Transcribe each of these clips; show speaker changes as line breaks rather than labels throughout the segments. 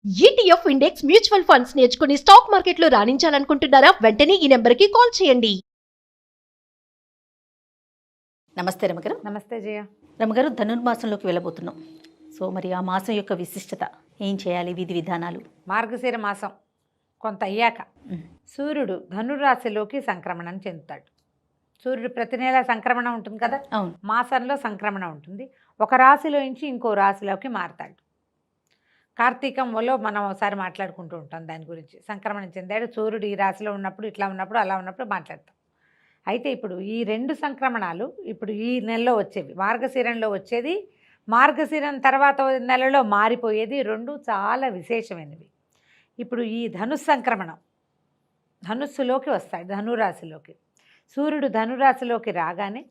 ETF index mutual funds నేర్చుకుని stock మార్కెట్లో రాణించాలనుకుంటున్నారా? వెంటనే ఈ నెంబర్కి కాల్ చేయండి.
నమస్తే రమగారు.
నమస్తే జయ.
రమగారు, ధనుర్మాసంలోకి వెళ్ళబోతున్నాం. సో మరి ఆ మాసం యొక్క విశిష్టత ఏం చేయాలి, విధి విధానాలు?
మార్గశిర మాసం కొంత అయ్యాక సూర్యుడు ధనురాశిలోకి సంక్రమణం చెందుతాడు. సూర్యుడు ప్రతి నెల సంక్రమణ ఉంటుంది కదా,
అవును.
మాసంలో సంక్రమణ ఉంటుంది. ఒక రాశిలో నుంచి ఇంకో రాశిలోకి మారతాడు. కార్తీకంలో మనం ఒకసారి మాట్లాడుకుంటూ ఉంటాం దాని గురించి. సంక్రమణం చెందాడు సూర్యుడు ఈ రాశిలో ఉన్నప్పుడు, ఇట్లా ఉన్నప్పుడు, అలా ఉన్నప్పుడు మాట్లాడతాం. అయితే ఇప్పుడు ఈ రెండు సంక్రమణాలు ఇప్పుడు ఈ నెలలో వచ్చేవి. మార్గశిరంలో వచ్చేది, మార్గశిరం తర్వాత నెలలో మారిపోయేది, రెండు చాలా విశేషమైనవి. ఇప్పుడు ఈ సంక్రమణం ధనుస్సులోకి వస్తాడు, ధనురాశిలోకి. సూర్యుడు ధనురాశిలోకి రాగానే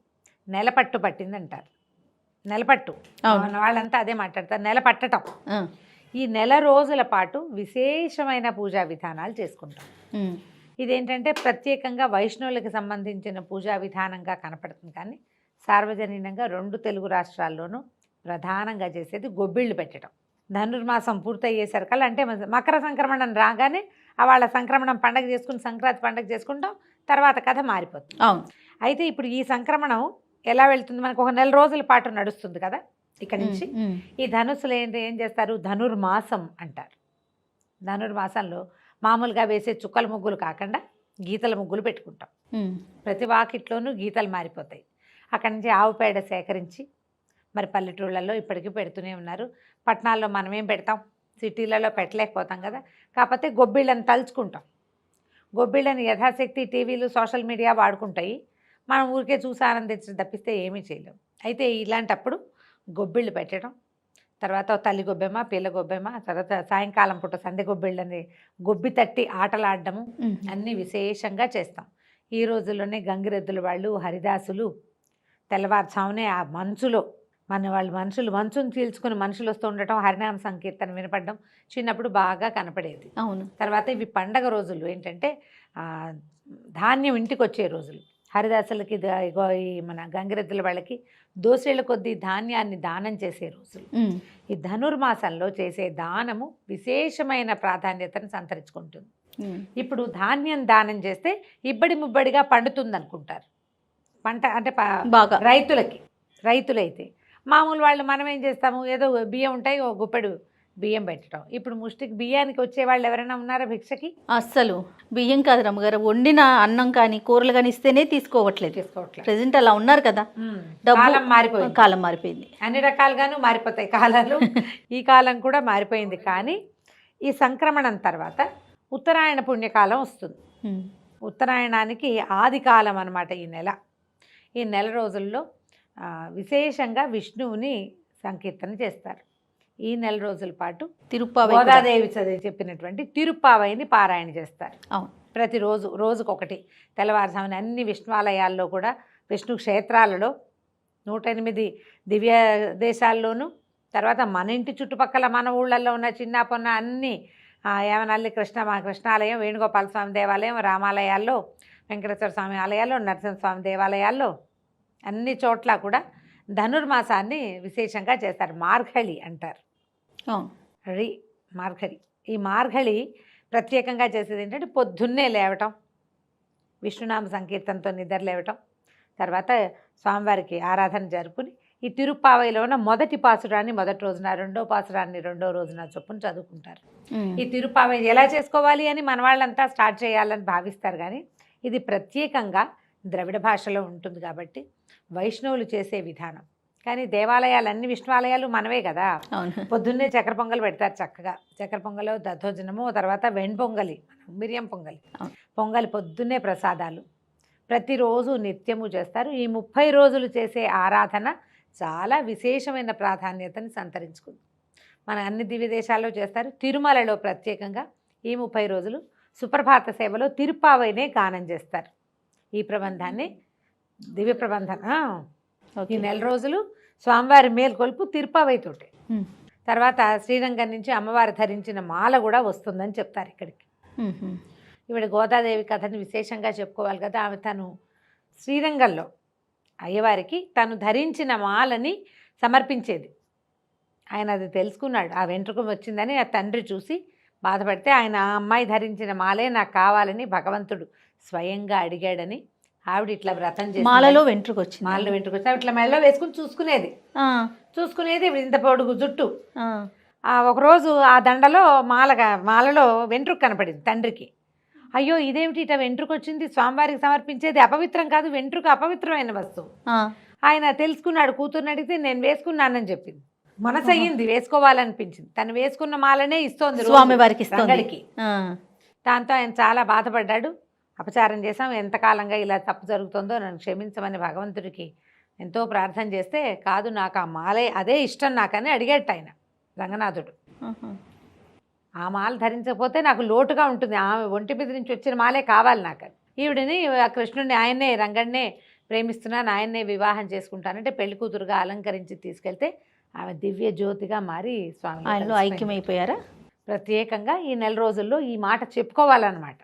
నెలపట్టు పట్టిందంటారు. నెలపట్టు వాళ్ళంతా అదే మాట్లాడతారు, నెలపట్టడం. ఈ నెల రోజుల పాటు విశేషమైన పూజా విధానాలు చేసుకుంటాం. ఇదేంటంటే ప్రత్యేకంగా వైష్ణవులకు సంబంధించిన పూజా విధానంగా కనపడుతుంది, కానీ సార్వజనీనంగా రెండు తెలుగు రాష్ట్రాల్లోనూ ప్రధానంగా చేసేది గొబ్బిళ్ళు పెట్టడం. ధనుర్మాసం పూర్తయ్యేసరికల్లా, అంటే మకర సంక్రమణం రాగానే వాళ్ళ సంక్రమణం పండగ చేసుకుని సంక్రాంతి పండగ చేసుకుంటాం, తర్వాత కథ మారిపోతుంది. అయితే ఇప్పుడు ఈ సంక్రమణం ఎలా వెళ్తుంది, మనకు ఒక నెల రోజుల పాటు నడుస్తుంది కదా. ఇక్కడ నుంచి ఈ ధనుస్సులు ఏం చేస్తారు, ధనుర్మాసం అంటారు. ధనుర్మాసంలో మామూలుగా వేసే చుక్కల ముగ్గులు కాకుండా గీతల ముగ్గులు పెట్టుకుంటాం. ప్రతి వాకిట్లోనూ గీతలు మారిపోతాయి. అక్కడి నుంచి ఆవు పేడ సేకరించి, మరి పల్లెటూళ్ళల్లో ఇప్పటికీ పెడుతూనే ఉన్నారు. పట్టణాల్లో మనమేం పెడతాం, సిటీలలో పెట్టలేకపోతాం కదా. కాకపోతే గొబ్బిళ్ళని తలుచుకుంటాం. గొబ్బిళ్ళని యథాశక్తి టీవీలు సోషల్ మీడియా వాడుకుంటాయి, మనం ఊరికే చూసి ఆనందించడం తప్పిస్తే ఏమీ చేయలేం. అయితే ఇలాంటప్పుడు గొబ్బిళ్ళు పెట్టడం, తర్వాత తల్లి గొబ్బెమ్మ, పిల్ల గొబ్బెమ్మ, తర్వాత సాయంకాలం పూట సందె గొబ్బిళ్ళని గొబ్బి తట్టి ఆటలాడడము అన్నీ విశేషంగా చేస్తాం. ఈ రోజుల్లోనే గంగిరెద్దుల వాళ్ళు, హరిదాసులు తెల్లవారుజామునే ఆ మంచులో వాళ్ళు మంచును చీల్చుకుని మనుషులు వస్తూ ఉండటం, హరినామ సంకీర్తన వినపడడం చిన్నప్పుడు బాగా కనపడేది.
అవును.
తర్వాత ఇవి పండగ రోజులు, ఏంటంటే ధాన్యం ఇంటికి వచ్చే రోజులు. హరిదాసులకి ఈ మన గంగిరెద్దుల వాళ్ళకి దోసేళ్ల కొద్దీ ధాన్యాన్ని దానం చేసే రోజులు. ఈ ధనుర్మాసంలో చేసే దానము విశేషమైన ప్రాధాన్యతను సంతరించుకుంటుంది. ఇప్పుడు ధాన్యం దానం చేస్తే ఇబ్బడి ముబ్బడిగా పండుతుంది అనుకుంటారు. పంట అంటే బాగా రైతులైతే. మామూలు వాళ్ళు మనం ఏం చేస్తాము, ఏదో బియ్యం ఉంటాయి, ఓ గుప్పెడు బియ్యం పెట్టడం. ఇప్పుడు ముష్టికి బియ్యానికి వచ్చే వాళ్ళు ఎవరైనా ఉన్నారా భిక్షకి?
అస్సలు బియ్యం కాదు రమ్మగారు, వండిన అన్నం కానీ కూరలు కానీ ఇస్తేనే తీసుకోవట్లేదు. ప్రెజెంట్ అలా ఉన్నారు కదా. కాలం మారిపోయింది,
అన్ని రకాలుగాను మారిపోతాయి కాలాలు. ఈ కాలం కూడా మారిపోయింది. కానీ ఈ సంక్రమణం తర్వాత ఉత్తరాయణ పుణ్యకాలం వస్తుంది. ఉత్తరాయణానికి ఆది కాలం అన్నమాట ఈ నెల రోజుల్లో విశేషంగా విష్ణువుని సంకీర్తన చేస్తారు. ఈ నెల రోజుల పాటు గోదాదేవి చెప్పినటువంటి తిరుప్పావైని పారాయణ చేస్తారు. ప్రతిరోజు రోజుకొకటి తెల్లవారుజామున అన్ని విష్ణువాలయాల్లో కూడా, విష్ణు క్షేత్రాలలో 108 దివ్య దేశాల్లోనూ, తర్వాత మన ఇంటి చుట్టుపక్కల మన ఊళ్ళల్లో ఉన్న చిన్న పొన్న అన్ని యావనల్లి కృష్ణాలయం, వేణుగోపాల స్వామి దేవాలయం, రామాలయాల్లో, వెంకటేశ్వర స్వామి ఆలయాల్లో, నరసింహస్వామి దేవాలయాల్లో అన్ని చోట్ల కూడా ధనుర్మాసాన్ని విశేషంగా చేస్తారు. మార్గళి అంటారు. మార్గళి. ఈ మార్గళి ప్రత్యేకంగా చేసేది ఏంటంటే పొద్దున్నే లేవటం, విష్ణునామ సంకీర్తనతో నిద్ర లేవటం, తర్వాత స్వామివారికి ఆరాధన జరుపుని ఈ తిరుప్పావైలో ఉన్న మొదటి పాసురాన్ని మొదటి రోజున, రెండో పాసురాన్ని రెండో రోజున చొప్పున చదువుకుంటారు. ఈ తిరుప్పావై ఎలా చేసుకోవాలి అని మన వాళ్ళంతా స్టార్ట్ చేయాలని భావిస్తారు, కానీ ఇది ప్రత్యేకంగా ద్రవిడ భాషలో ఉంటుంది కాబట్టి వైష్ణవులు చేసే విధానం. కానీ దేవాలయాలు, అన్ని విష్ణువాలయాలు మనవే కదా. పొద్దున్నే చక్కెర పొంగల్ పెడతారు చక్కగా. చక్కెర పొంగలు, దద్దోజనము, తర్వాత వెణ్పొంగలి, మిరియం పొంగలి పొద్దున్నే ప్రసాదాలు ప్రతిరోజు నిత్యము చేస్తారు. ఈ 30 రోజులు చేసే ఆరాధన చాలా విశేషమైన ప్రాధాన్యతని సంతరించుకుంది. మన అన్ని దివ్య దేశాల్లో చేస్తారు. తిరుమలలో ప్రత్యేకంగా ఈ 30 రోజులు సుప్రభాత సేవలో తిరుప్పావైనే గానం చేస్తారు. ఈ ప్రబంధాన్ని దివ్య ప్రబంధన ఈ నెల రోజులు స్వామివారి మేల్కొల్పు తిరుప్పావైతోటే. తర్వాత శ్రీరంగం నుంచి అమ్మవారు ధరించిన మాల కూడా వస్తుందని చెప్తారు ఇక్కడికి. ఇవిడ గోదాదేవి కథని విశేషంగా చెప్పుకోవాలి కదా. ఆమె తను శ్రీరంగంలో అయ్యవారికి తను ధరించిన మాలని సమర్పించేది. ఆయన అది తెలుసుకున్నాడు, ఆ వెంట్రుక వచ్చిందని ఆ తండ్రి చూసి బాధపడితే ఆయన ఆ అమ్మాయి ధరించిన మాలే నాకు కావాలని భగవంతుడు స్వయంగా అడిగాడని ఆవిడ ఇట్లా వ్రతం చేసి
మాలలో వెంట్రుక వచ్చింది.
మాలలో వెంట్రుక వచ్చి ఇట్లా మెడలో వేసుకుని చూసుకునేది ఇప్పుడు ఇంత పొడుగు జుట్టు. ఒకరోజు ఆ దండలో మాలలో వెంట్రుక కనపడింది తండ్రికి. అయ్యో ఇదేమిటి ఇట్లా వెంట్రుక వచ్చింది, స్వామివారికి సమర్పించేది అపవిత్రం కాదు, వెంట్రుక అపవిత్రమైన వస్తువు. ఆయన తెలుసుకున్నాడు, కూతుర్ని అడిగితే నేను వేసుకున్నానని చెప్పింది. మనసు అయ్యింది, వేసుకోవాలనిపించింది. తను వేసుకున్న మాలనే ఇస్తోంది
స్వామివారికి
రంగడికి. దాంతో ఆయన చాలా బాధపడ్డాడు. అపచారం చేశాం, ఎంతకాలంగా ఇలా తప్పు జరుగుతుందో నన్ను క్షమించమని భగవంతుడికి ఎంతో ప్రార్థన చేస్తే, కాదు నాకు ఆ మాలే అదే ఇష్టం నాకని అడిగాడు ఆయన రంగనాథుడు. ఆ మాల ధరించకపోతే నాకు లోటుగా ఉంటుంది, ఆమె ఒంటి మీద నుంచి వచ్చిన మాలే కావాలి నాకు. ఈవిడిని ఆ కృష్ణుడిని ఆయన్నే రంగడినే ప్రేమిస్తున్నాను, ఆయన్నే వివాహం చేసుకుంటానంటే పెళ్లి కూతురుగా అలంకరించి తీసుకెళ్తే ఆమె దివ్య జ్యోతిగా మారి స్వామి
ఆయనలో ఐక్యమైపోయారా.
ప్రత్యేకంగా ఈ నెల రోజుల్లో ఈ మాట చెప్పుకోవాలన్నమాట.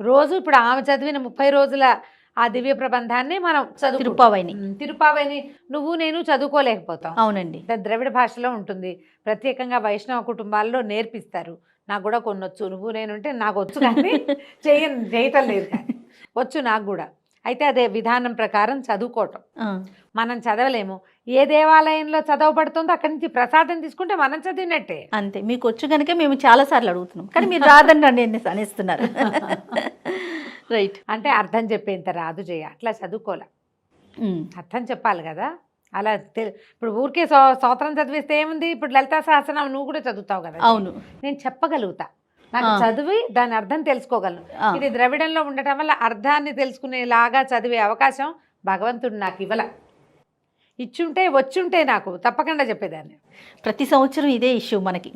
రోజు ఇప్పుడు ఆమె చదివిన 30 రోజుల ఆ దివ్య ప్రబంధాన్ని మనం తిరుపావైని నువ్వు నేను చదువుకోలేకపోతాం.
అవునండి,
ద్రవిడ భాషలో ఉంటుంది, ప్రత్యేకంగా వైష్ణవ కుటుంబాల్లో నేర్పిస్తారు. నాకు కూడా కొన్ని వచ్చు, నువ్వు నేను అంటే నాకు వచ్చు కానీ చేయటం లేదు, కానీ వచ్చు నాకు కూడా. అయితే అదే విధానం ప్రకారం చదువుకోవటం. మనం చదవలేము, ఏ దేవాలయంలో చదవబడుతుందో అక్కడి నుంచి ప్రసాదం తీసుకుంటే మనం చదివినట్టే.
అంతే, మీకు వచ్చు కనుక మేము చాలా సార్లు అడుగుతున్నాం, కానీ మీరు రాదని అనేస్తున్నారు. రైట్,
అంటే అర్థం చెప్పేంత రాదు జయ, అట్లా చదువుకోలే, అర్థం చెప్పాలి కదా. అలా ఇప్పుడు ఊరికే స్తోత్రం చదివిస్తే ఏముంది, ఇప్పుడు లలితా సహస్రనామం నువ్వు కూడా చదువుతావు కదా.
అవును,
నేను చెప్పగలుగుతా, నాకు చదివి దాని అర్థం తెలుసుకోగలను. ఇది ద్రవిడంలో ఉండటం వల్ల అర్థాన్ని తెలుసుకునేలాగా చదివే అవకాశం భగవంతుడు నాకు ఇవ్వల. ఇచ్చుంటే వచ్చుంటే నాకు తప్పకుండా చెప్పేదాన్ని.
ప్రతి సంవత్సరం ఇదే ఇష్యూ మనకి,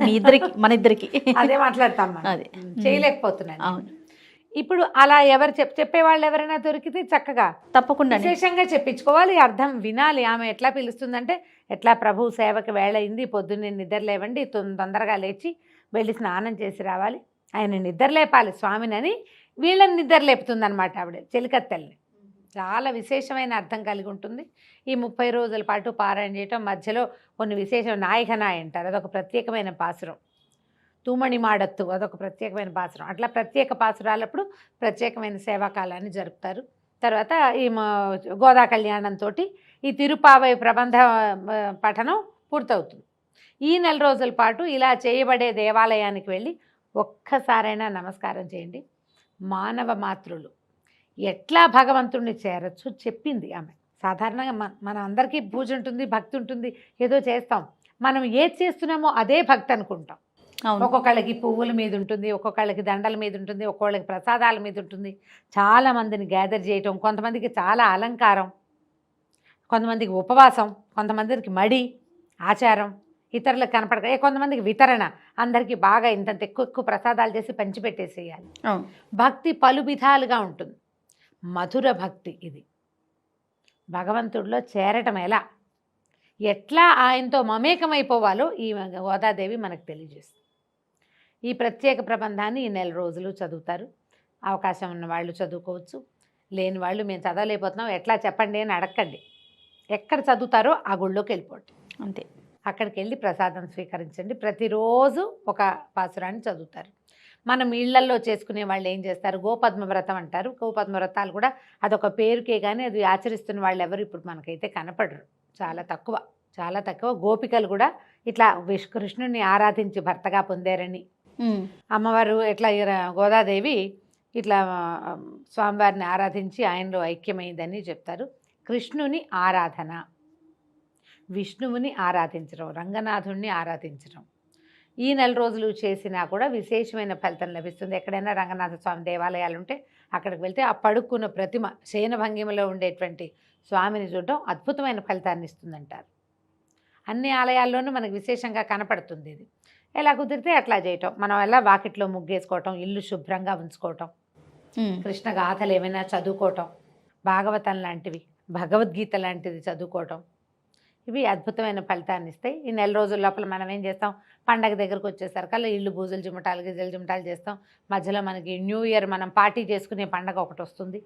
మన ఇద్దరికి
అదే మాట్లాడతాం, అదే చేయలేకపోతున్నాను.
అవును,
ఇప్పుడు అలా ఎవరు చెప్పేవాళ్ళు ఎవరైనా దొరికితే చక్కగా
తప్పకుండా
విశేషంగా చెప్పించుకోవాలి, అర్థం వినాలి. ఆమె ఎట్లా పిలుస్తుందంటే, ఎట్లా ప్రభు సేవకి వేళ అయింది, పొద్దున్నే నిద్ర లేవండి, తొందరగా లేచి వెళ్ళి స్నానం చేసి రావాలి, ఆయన నిద్ర లేపాలి స్వామిని వీళ్ళని నిద్ర లేపుతుంది అనమాట ఆవిడ చెలికత్తెల్ని. చాలా విశేషమైన అర్థం కలిగి ఉంటుంది. ఈ 30 రోజుల పాటు పారాయణ చేయటం, మధ్యలో కొన్ని విశేషం నాయకనాయ అంటారు, అదొక ప్రత్యేకమైన పాసురం. తూమణి మాడత్తు అదొక ప్రత్యేకమైన పాసురం. అట్లా ప్రత్యేక పాసురాలప్పుడు ప్రత్యేకమైన సేవాకాలాన్ని జరుపుతారు. తర్వాత ఈ గోదా కళ్యాణంతో ఈ తిరుపావై ప్రబంధ పఠనం పూర్తవుతుంది. ఈ నెల రోజుల పాటు ఇలా చేయబడే దేవాలయానికి వెళ్ళి ఒక్కసారైనా నమస్కారం చేయండి. మానవ మాతృలు ఎట్లా భగవంతుడిని చేరచ్చు చెప్పింది ఆమె. సాధారణంగా మన అందరికీ పూజ ఉంటుంది, భక్తి ఉంటుంది, ఏదో చేస్తాం. మనం ఏది చేస్తున్నామో అదే భక్తి అనుకుంటాం. ఒక్కొక్కళ్ళకి పువ్వుల మీద ఉంటుంది, ఒక్కొక్కళ్ళకి దండల మీద ఉంటుంది, ఒక్కొక్కళ్ళకి ప్రసాదాల మీద ఉంటుంది. చాలామందిని గ్యాదర్ చేయటం, కొంతమందికి చాలా అలంకారం, కొంతమందికి ఉపవాసం, కొంతమందికి మడి ఆచారం, ఇతరులకు కనపడక కొంతమందికి వితరణ, అందరికీ బాగా ఇంతంత ఎక్కువ ప్రసాదాలు చేసి పంచిపెట్టేసేయాలి. భక్తి పలు విధాలుగా ఉంటుంది. మధుర భక్తి ఇది. భగవంతుడిలో చేరటం ఎట్లా ఆయనతో మమేకమైపోవాలో ఈ గోదాదేవి మనకు తెలియజేస్తుంది. ఈ ప్రత్యేక ప్రబంధాన్ని ఈ నెల రోజులు చదువుతారు. అవకాశం ఉన్న వాళ్ళు చదువుకోవచ్చు, లేని వాళ్ళు మేము చదవలేకపోతున్నాం ఎట్లా చెప్పండి అని అడగండి. ఎక్కడ చదువుతారో ఆ గుళ్ళోకి వెళ్ళిపోండి, అంతే. అక్కడికి వెళ్ళి ప్రసాదం స్వీకరించండి. ప్రతిరోజు ఒక పాసురాన్ని చదువుతారు. మనం ఇళ్లల్లో చేసుకునే వాళ్ళు ఏం చేస్తారు, గోపద్మ వ్రతం అంటారు. గోపద్మ వ్రతాలు కూడా అదొక పేరుకే కానీ అది ఆచరిస్తున్న వాళ్ళు ఎవరు ఇప్పుడు మనకైతే కనపడరు, చాలా తక్కువ. గోపికలు కూడా ఇట్లా కృష్ణుడిని ఆరాధించి భర్తగా పొందారని, అమ్మవారు ఎట్లా గోదాదేవి ఇట్లా స్వామివారిని ఆరాధించి ఆయనలో ఐక్యమైందని చెప్తారు. కృష్ణుని ఆరాధన, విష్ణువుని ఆరాధించడం, రంగనాథుణ్ణి ఆరాధించడం ఈ నెల రోజులు చేసినా కూడా విశేషమైన ఫలితం లభిస్తుంది. ఎక్కడైనా రంగనాథ స్వామి దేవాలయాలు ఉంటే అక్కడికి వెళ్తే ఆ పడుకున్న ప్రతిమ శయన భంగిమలో ఉండేటువంటి స్వామిని చూడటం అద్భుతమైన ఫలితాన్ని ఇస్తుందంటారు. అన్ని ఆలయాల్లోనూ మనకు విశేషంగా కనపడుతుంది ఇది. ఎలా కుదిరితే అట్లా చేయటం, మనం ఎలా వాకిట్లో ముగ్గేసుకోవటం, ఇల్లు శుభ్రంగా ఉంచుకోవటం, కృష్ణ గాథలు ఏమైనా చదువుకోవటం, భాగవతం లాంటివి, భగవద్గీత లాంటిది చదువుకోవటం, ఇవి అద్భుతమైన ఫలితాన్ని ఇస్తాయి. ఈ నెల రోజుల లోపల మనం ఏం చేస్తాం, పండగ దగ్గరకు వచ్చేసరికల్లా ఇల్లు బూజులు జిమ్మటాలు గిజలు జిమ్మటాలు చేస్తాం. మధ్యలో మనకి న్యూ ఇయర్ మనం పార్టీ చేసుకునే పండగ ఒకటి వస్తుంది.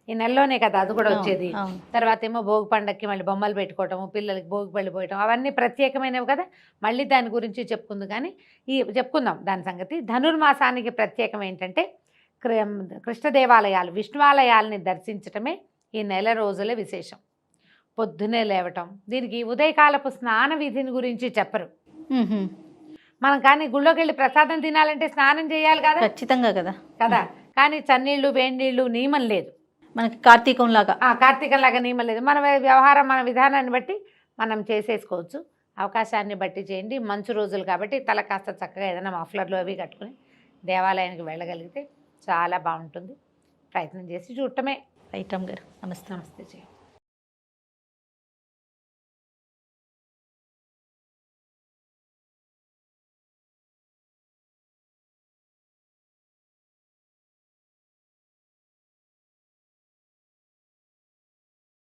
ఈ నెలలోనే కదా అది కూడా వచ్చేది.
అవును.
తర్వాత ఏమో భోగి పండక్కి మళ్ళీ బొమ్మలు పెట్టుకోవటము, పిల్లలకి భోగి పళ్ళు పోయటం, అవన్నీ ప్రత్యేకమైనవి కదా. మళ్ళీ దాని గురించి చెప్పుకుంది కానీ చెప్పుకుందాం దాని సంగతి. ధనుర్మాసానికి ప్రత్యేకం ఏంటంటే కృష్ణ దేవాలయాలు, విష్ణువాలయాలని దర్శించటమే ఈ నెల రోజుల విశేషం. పొద్దునే లేవటం, దీనికి ఉదయకాలపు స్నాన విధిని గురించి చెప్పరు. మనం కానీ గుళ్ళోకి వెళ్ళి ప్రసాదం తినాలంటే స్నానం చేయాలి కదా,
ఖచ్చితంగా కదా
కదా. కానీ చన్నీళ్ళు వేడినీళ్ళు నియమం లేదు
మనకి కార్తీకం లాగా.
కార్తీకం లాగా నియమం లేదు. మన వ్యవహారం, మన విధానాన్ని బట్టి మనం చేసేసుకోవచ్చు. అవకాశాన్ని బట్టి చేయండి. మంచు రోజులు కాబట్టి తల కాస్త చక్కగా ఏదైనా మఫ్లర్లు అవి కట్టుకుని దేవాలయానికి వెళ్ళగలిగితే చాలా బాగుంటుంది. ప్రయత్నం చేసి చూడటమే.
రైట్ అమ్మగారు, నమస్తే.
నమస్తే చేయండి.